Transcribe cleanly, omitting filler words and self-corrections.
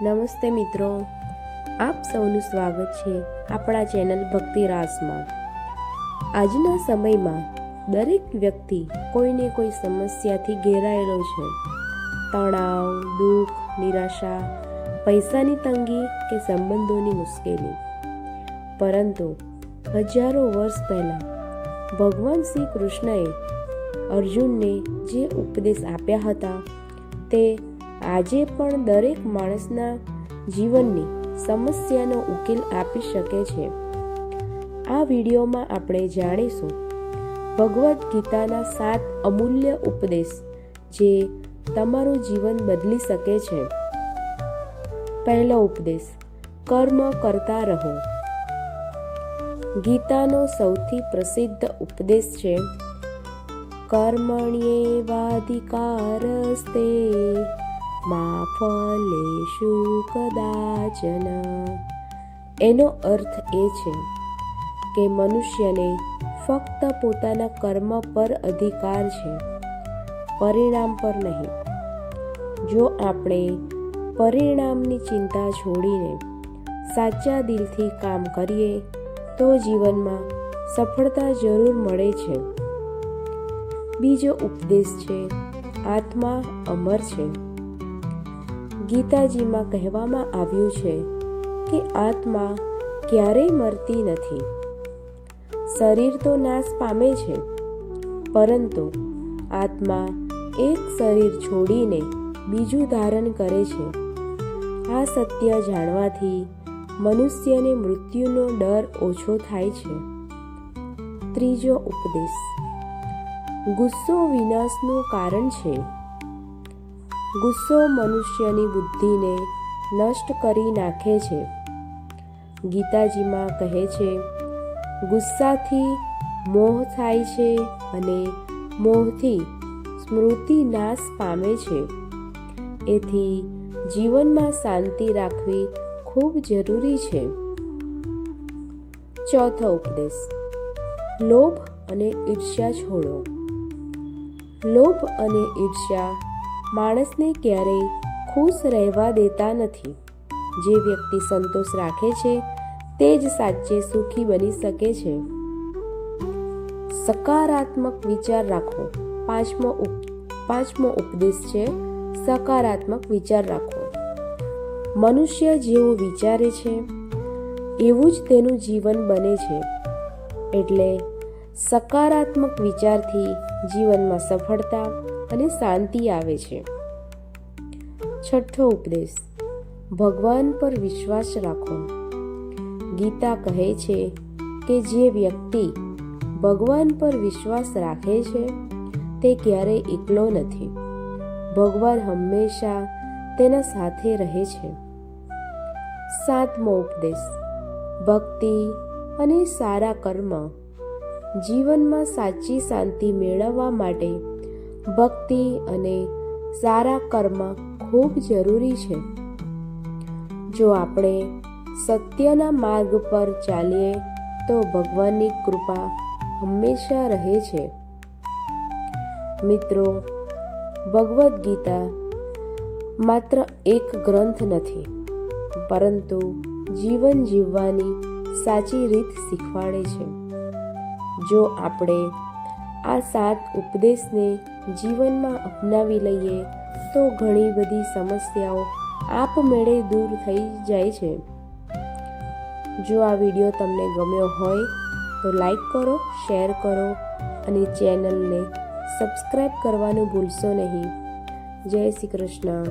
નમસ્તે મિત્રો, આપ સૌનું સ્વાગત છે આપણા ચેનલ ભક્તિ રાસમાં। આજના સમયમાં દરેક વ્યક્તિ કોઈને કોઈ સમસ્યાથી ઘેરાયેલો છે। તણાવ, દુઃખ, નિરાશા, પૈસાની તંગી કે સંબંધોની મુશ્કેલી। પરંતુ હજારો વર્ષ પહેલાં ભગવાન શ્રી કૃષ્ણએ અર્જુનને જે ઉપદેશ આપ્યા હતા તે આજે પણ દરેક માણસના જીવનની સમસ્યાનો ઉકેલ આપી શકે છે। આ વિડીયોમાં આપણે જાણીશું ભગવદ્ ગીતાના 7 અમૂલ્ય ઉપદેશ જે તમારું જીવન બદલી શકે છે। પહેલો ઉપદેશ, કર્મ કરતા રહો। ગીતાનો સૌથી પ્રસિદ્ધ ઉપદેશ છે કર્મણ્યેવાધિકારસ્તે મા ફલેષુ કદાચન। એનો અર્થ એ છે કે મનુષ્યને ફક્ત પોતાના કર્મ પર અધિકાર છે, પરિણામ પર નહીં। જો આપણે પરિણામની ચિંતા છોડીને સાચા દિલથી કામ કરીએ તો જીવનમાં સફળતા જરૂર મળે છે। બીજો ઉપદેશ છે આત્મા અમર છે। ગીતાજીમાં કહેવામાં આવ્યું છે કે આત્મા ક્યારેય મરતી નથી। શરીર તો નાશ પામે છે, પરંતુ આત્મા એક શરીર છોડીને બીજું ધારણ કરે છે। આ સત્ય જાણવાથી મનુષ્યને મૃત્યુનો ડર ઓછો થાય છે। ત્રીજો ઉપદેશ, ગુસ્સો વિનાશનું કારણ છે। ગુસ્સો મનુષ્યની બુદ્ધિને નષ્ટ કરી નાખે છે। ગીતાજીમાં કહે છે, ગુસ્સાથી મોહ થાય છે અને મોહથી સ્મૃતિ નાશ પામે છે। એથી જીવનમાં શાંતિ રાખવી ખૂબ જરૂરી છે। ચોથો ઉપદેશ, લોભ અને ઈર્ષ્યા છોડો। લોભ અને ઈર્ષ્યા માણસને ક્યારેય ખુશ રહેવા દેતા નથી। જે વ્યક્તિ સંતોષ રાખે છે તે જ સાચે સુખી બની શકે છે। સકારાત્મક વિચાર રાખો। પાંચમો ઉપદેશ છે સકારાત્મક વિચાર રાખો। મનુષ્ય જેવું વિચારે છે એવું જ તેનું જીવન બને છે। એટલે સકારાત્મક વિચારથી જીવનમાં સફળતા અને શાંતિ આવે છે। છઠ્ઠો ઉપદેશ, ભગવાન પર વિશ્વાસ રાખો। ગીતા કહે છે કે જે વ્યક્તિ ભગવાન પર વિશ્વાસ રાખે છે તે ક્યારેય એકલો નથી। ભગવાન હંમેશા તેના સાથે રહે છે। સાતમો ઉપદેશ, ભક્તિ અને સારા કર્મ। જીવનમાં સાચી શાંતિ મેળવવા માટે ભક્તિ અને સારા કર્મ ખૂબ જરૂરી છે। જો આપણે સત્યના માર્ગ પર ચાલીએ તો ભગવાનની કૃપા હંમેશા રહે છે। મિત્રો, ભગવદ્ ગીતા માત્ર એક ગ્રંથ નથી, પરંતુ જીવન જીવવાની સાચી રીત શીખવાડે છે। જો આપણે આ 7 ઉપદેશને જીવનમાં અપનાવી લઈએ તો ઘણી બધી સમસ્યાઓ આપમેળે દૂર થઈ જાય છે। જો આ વિડીયો તમને ગમ્યો હોય તો લાઈક કરો, શેર કરો અને ચેનલને સબસ્ક્રાઈબ કરવાનું ભૂલશો નહીં। જય શ્રી કૃષ્ણ।